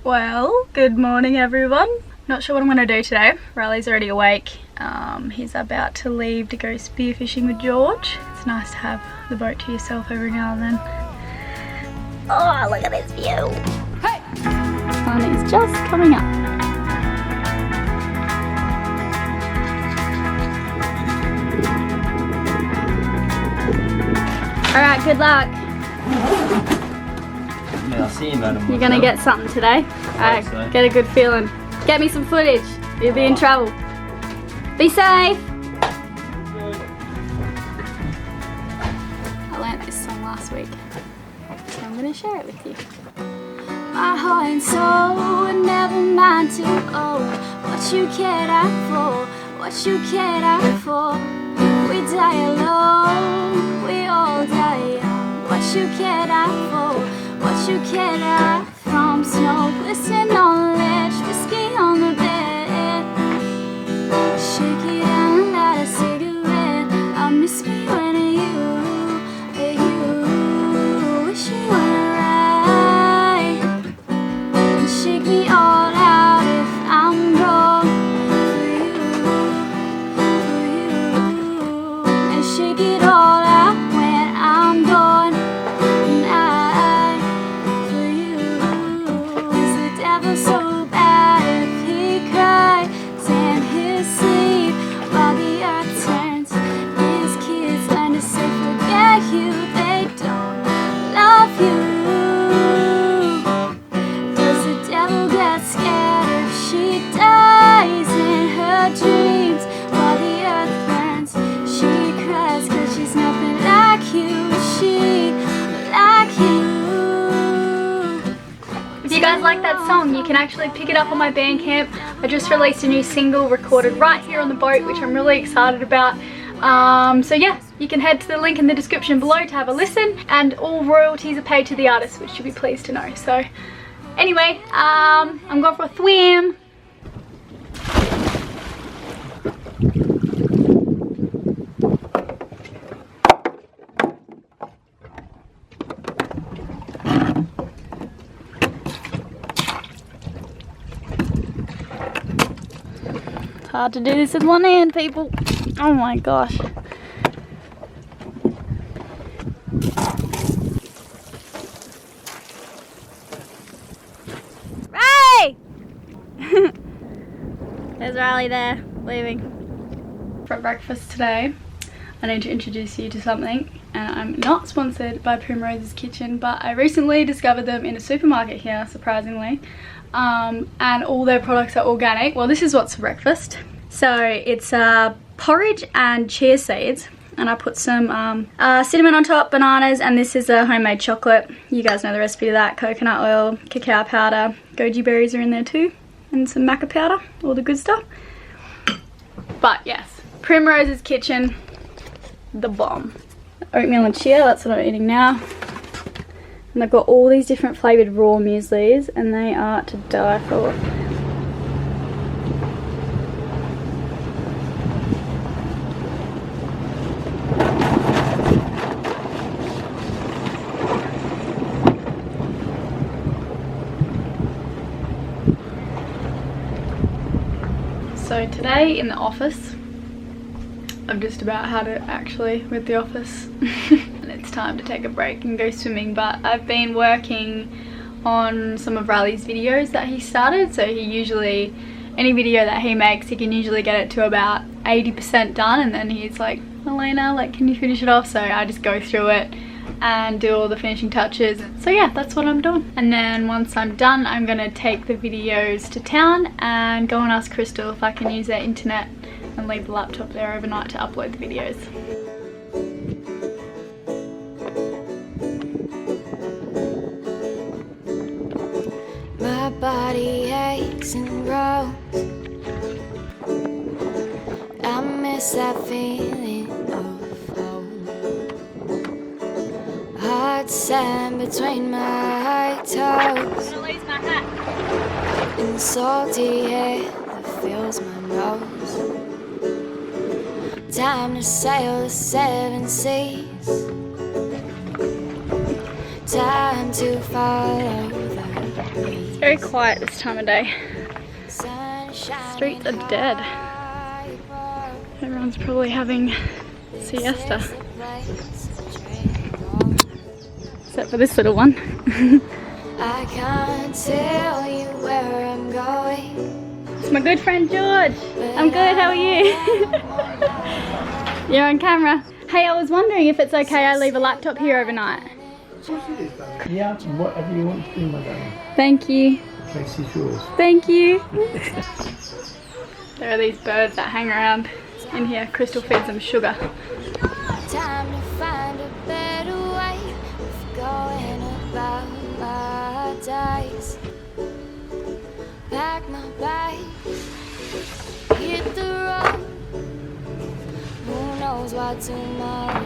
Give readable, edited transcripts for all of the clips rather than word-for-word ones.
Well, good morning everyone. Not sure what I'm going to do today. Riley's already awake. He's about to leave to go spearfishing with George. It's nice to have the boat to yourself every now and then. Oh, look at this view. Hey! Sun is just coming up. Alright, good luck. Yeah, I'll see you, madam. You're gonna get something today. Alright, so. Get a good feeling. Get me some footage. You'll be in trouble. Be safe! I learned this song last week, so I'm gonna share it with you. My heart and soul, never mind to owe what you cared out for, what you cared out for. We die alone, we all die young. What you cared out for, what you cared out from. Snow glistening on the ledge, whiskey on the bed. Shake it and light a cigarette. I miss me when you wish you were right. And shake me all out if I'm wrong for you. And shake it all out when I'm gone. And I for you. Is the devil so bad if he cries in his sleep while the earth turns? His kids learn to say forget you, they don't love you. Does the devil get scared if she dies in her dreams while the earth burns? She cries 'cause she's nothing like you, she like you. If you guys like that song, you can actually pick it up on my Bandcamp. I just released a new single recorded right here on the boat, which I'm really excited about. So yeah, you can head to the link in the description below to have a listen, and all royalties are paid to the artist, which you'll be pleased to know. So anyway, I'm going for a swim. It's hard to do this with one hand, people. Oh my gosh. Ray! There's Riley there, leaving. For breakfast today, I need to introduce you to something, and I'm not sponsored by Primrose's Kitchen, but I recently discovered them in a supermarket here, surprisingly. And all their products are organic. Well, this is what's for breakfast. So it's porridge and chia seeds, and I put some cinnamon on top, bananas, and this is a homemade chocolate. You guys know the recipe of that. Coconut oil, cacao powder, goji berries are in there too, and some maca powder, all the good stuff. But yes, Primrose's Kitchen, the bomb. Oatmeal and chia, that's what I'm eating now. And they've got all these different flavoured raw mueslis, and they are to die for. So today in the office, I've just about had it actually with the office. And it's time to take a break and go swimming, but I've been working on some of Riley's videos that he started. So he usually, any video that he makes, he can usually get it to about 80% done, and then he's like, Elayna, like, can you finish it off? So I just go through it and do all the finishing touches. So yeah, that's what I'm doing. And then once I'm done, I'm gonna take the videos to town and go and ask Crystal if I can use their internet and leave the laptop there overnight to upload the videos. My body aches and grows. I miss that feeling of home. Hot sand between my toes. I'm gonna lose my hat. And salty air that fills my nose. Time to sail the 7 seas. Time to follow the breeze. Very quiet this time of day. Streets are dead. Everyone's probably having siesta. Except for this little one. I can't tell you where I'm going. It's my good friend George. I'm good, how are you? You're on camera. Hey, I was wondering if it's okay I leave a laptop here overnight. Yeah, whatever you want to do, my darling. Thank you. The place is yours. Thank you. There are these birds that hang around in here. Crystal feeds them sugar. Time to find a better way of going about my days. Pack my bags, hit the road. Who knows what tomorrow?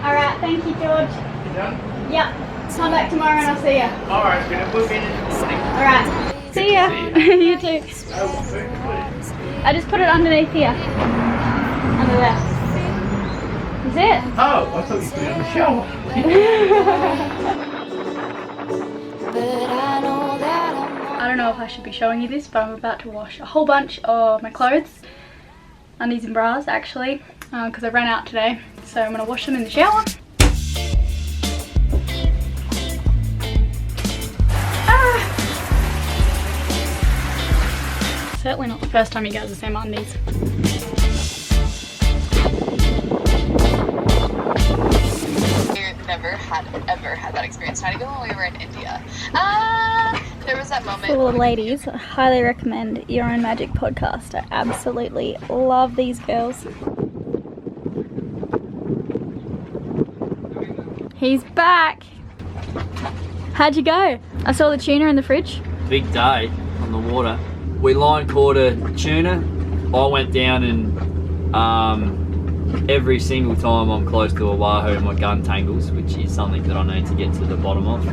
Alright, thank you, George. You done? Yep. Come back tomorrow and I'll see you. Alright, it's gonna put me in the morning. Alright. See ya. You too. I just put it underneath here. Under there. Is it? Oh, I thought you put it in the shower. But I know that I don't know if I should be showing you this, but I'm about to wash a whole bunch of my clothes. Undies and bras, actually. Because I ran out today. So I'm going to wash them in the shower. Certainly not the first time you guys have seen my undies. Never ever had that experience. Trying to go when we were in India. There was that moment. For ladies, I highly recommend Your Own Magic podcast. I absolutely love these girls. He's back. How'd you go? I saw the tuna in the fridge. Big day on the water. We line caught a tuna. I went down and every single time I'm close to a wahoo, my gun tangles, which is something that I need to get to the bottom of.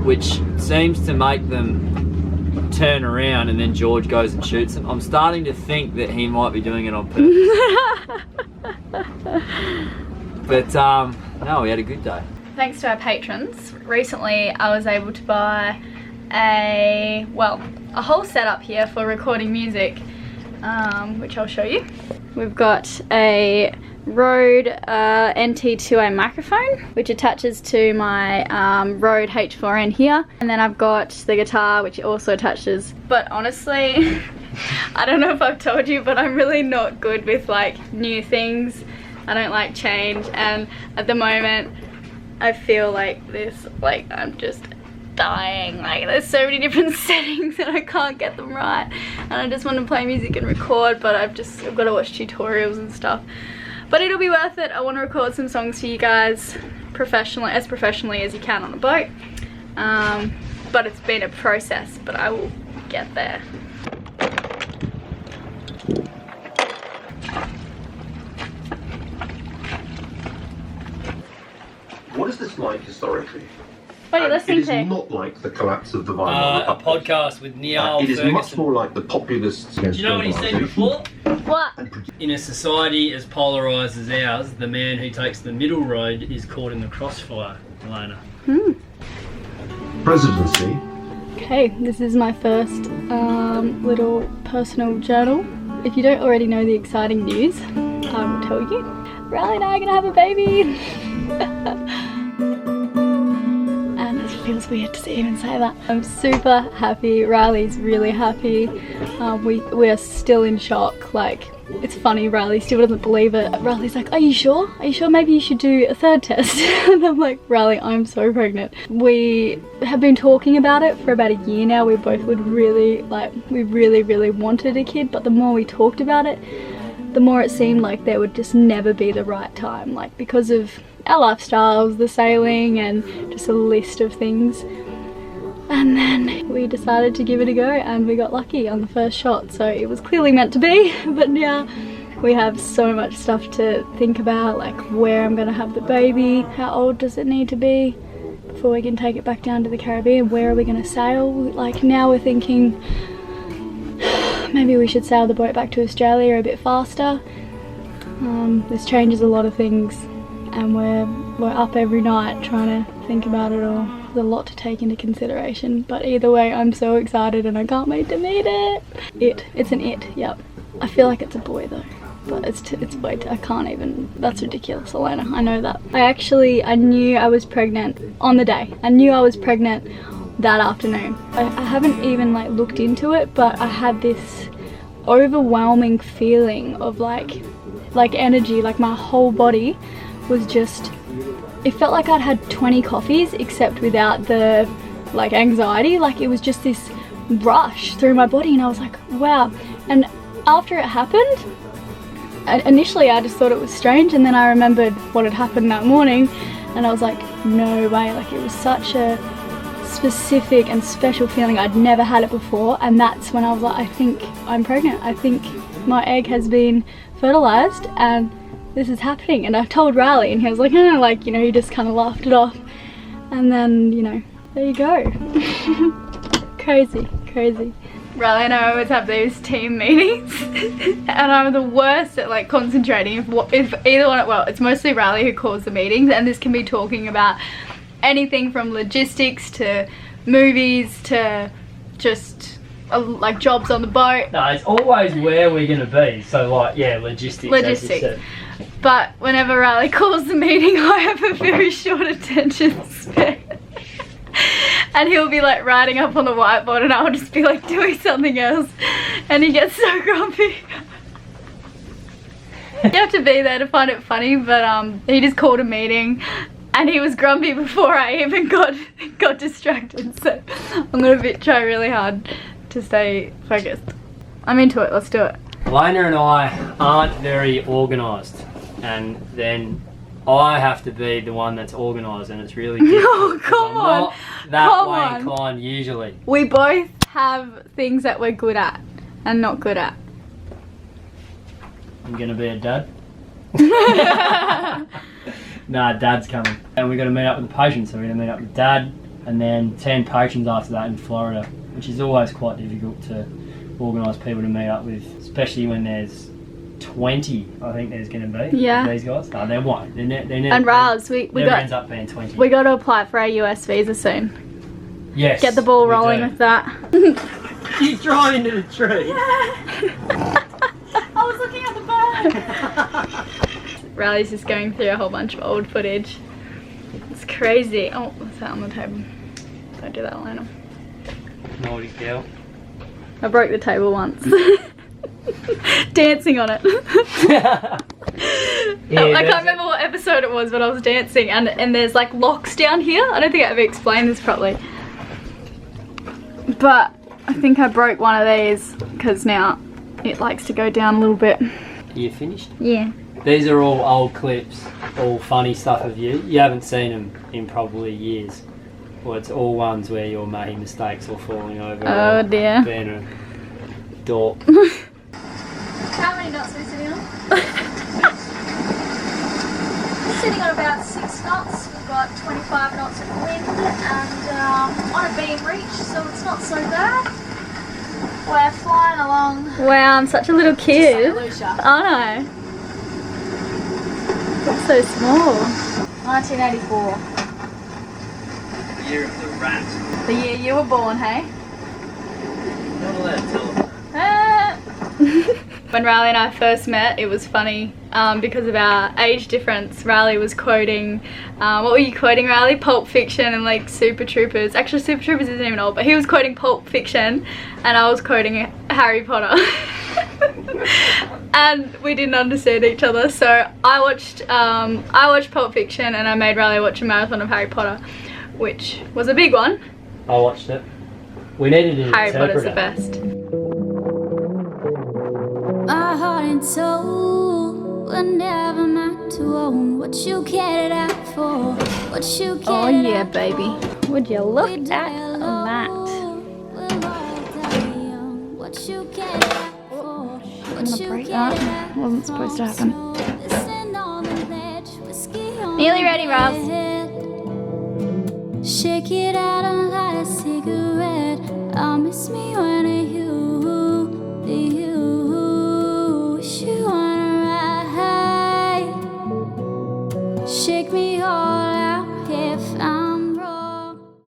Which seems to make them turn around and then George goes and shoots them. I'm starting to think that he might be doing it on purpose. But no, we had a good day. Thanks to our patrons, recently I was able to buy a whole setup here for recording music, which I'll show you. We've got a Rode NT2A microphone, which attaches to my Rode H4n here, and then I've got the guitar, which also attaches. But honestly, I don't know if I've told you, but I'm really not good with like new things. I don't like change, and at the moment I feel like this, like I'm just dying. Like there's so many different settings and I can't get them right, and I just want to play music and record, but I've got to watch tutorials and stuff. But it'll be worth it. I want to record some songs for you guys professionally as you can on a boat. But it's been a process, but I will get there. What is this like historically? What are you listening to? It is not like the collapse of the Weimar A Republic. podcast with Neil It is Ferguson. much more like the populists Do against you know what he said globalisation. before? What? In a society as polarised as ours, the man who takes the middle road is caught in the crossfire, Elayna. Presidency. Okay, this is my first little personal journal. If you don't already know the exciting news, I will tell you. Riley and I are gonna have a baby. And it feels weird to even say that. I'm super happy. Riley's really happy. We are still in shock. Like, it's funny, Riley still doesn't believe it. Riley's like, are you sure? Are you sure maybe you should do a third test? And I'm like, Riley, I'm so pregnant. We have been talking about it for about a year now. We both would really, we really wanted a kid, but the more we talked about it, the more it seemed like there would just never be the right time, like because of our lifestyles, the sailing, and just a list of things. And then we decided to give it a go, and we got lucky on the first shot, so it was clearly meant to be. But now we have so much stuff to think about, like where I'm gonna have the baby, how old does it need to be before we can take it back down to the Caribbean, where are we gonna sail. Like now we're thinking maybe we should sail the boat back to Australia a bit faster. This changes a lot of things, and we're up every night trying to think about it all. a lot to take into consideration, but either way I'm so excited and I can't wait to meet it. It's an it, yep. I feel like it's a boy though, but it's boy. I can't even, that's ridiculous, Elayna, I know that. I knew I was pregnant on the day. I knew I was pregnant that afternoon. I haven't even like looked into it, but I had this overwhelming feeling of like energy, like my whole body was just, it felt like I'd had 20 coffees except without the like anxiety. Like it was just this rush through my body and I was like, wow. And after it happened, initially I just thought it was strange, and then I remembered what had happened that morning and I was like, no way. Like it was such a specific and special feeling. I'd never had it before, and that's when I was like, I think I'm pregnant. I think my egg has been fertilized and this is happening. And I told Riley and he was like, oh, like, you know, he just kind of laughed it off. And then, you know, there you go. Crazy. Riley and I always have these team meetings and I'm the worst at like concentrating if either one, well, it's mostly Riley who calls the meetings, and this can be talking about anything from logistics to movies to just like jobs on the boat. No, it's always where we're gonna be. So like, yeah, logistics. As you said. But whenever Riley calls the meeting, I have a very short attention span. And he'll be like writing up on the whiteboard and I'll just be like doing something else. And he gets so grumpy. You have to be there to find it funny, but he just called a meeting and he was grumpy before I even got distracted. So I'm gonna try really hard to stay focused. I'm into it, let's do it. Elayna and I aren't very organised, and then I have to be the one that's organised, and it's really difficult. Oh, come on. Not that way inclined usually. We both have things that we're good at and not good at. I'm gonna be a dad. Nah, Dad's coming. And we're gonna meet up with the patrons, so we're gonna meet up with Dad and then 10 patrons after that in Florida, which is always quite difficult to organise people to meet up with, especially when there's 20, I think there's going to be. Yeah. These guys. No, there won't. They're and Riles, we ends up being 20. We got to apply for our US visa soon. Yes. Get the ball rolling with that. You drive into the tree. I was looking at the bird. Riley's just going through a whole bunch of old footage. It's crazy. Oh, what's that on the table? Don't do that, Elayna. Naughty girl. I broke the table once. Dancing on it. Yeah, I can't remember what episode it was, but I was dancing and there's like locks down here. I don't think I ever explained this properly. But I think I broke one of these because now it likes to go down a little bit. Are you finished? Yeah. These are all old clips, all funny stuff of you. You haven't seen them in probably years. Well, it's all ones where you're making mistakes or falling over. Oh dear. Being a dork. How many knots are we sitting on? We're sitting on about 6 knots. We've got 25 knots of wind and on a beam reach, so it's not so bad. We're flying along. Wow, I'm such a little kid. Just like Aren't I? I'm so small. 1984. Year of the rat. The year you were born, hey? Not allowed to tell them. When Riley and I first met, it was funny because of our age difference. Riley was quoting, what were you quoting, Riley? Pulp Fiction and like Super Troopers. Actually, Super Troopers isn't even old, but he was quoting Pulp Fiction and I was quoting Harry Potter. And we didn't understand each other, so I watched Pulp Fiction and I made Riley watch a marathon of Harry Potter, which was a big one. I watched it. We needed an Harry interpreter. Potter's the best. My heart and soul were never meant to own what you cared out for, what you cared Oh yeah, out baby. for. Would you look We at die that? alone, we'll all die young. What you cared out for, what you break cared that. out Wasn't supposed to for. happen. Snow, listen on the ledge, whiskey on Nearly the ready, Rob. head. Shake it out and light a cigarette. I'll miss me when you wish you wanna ride. Shake me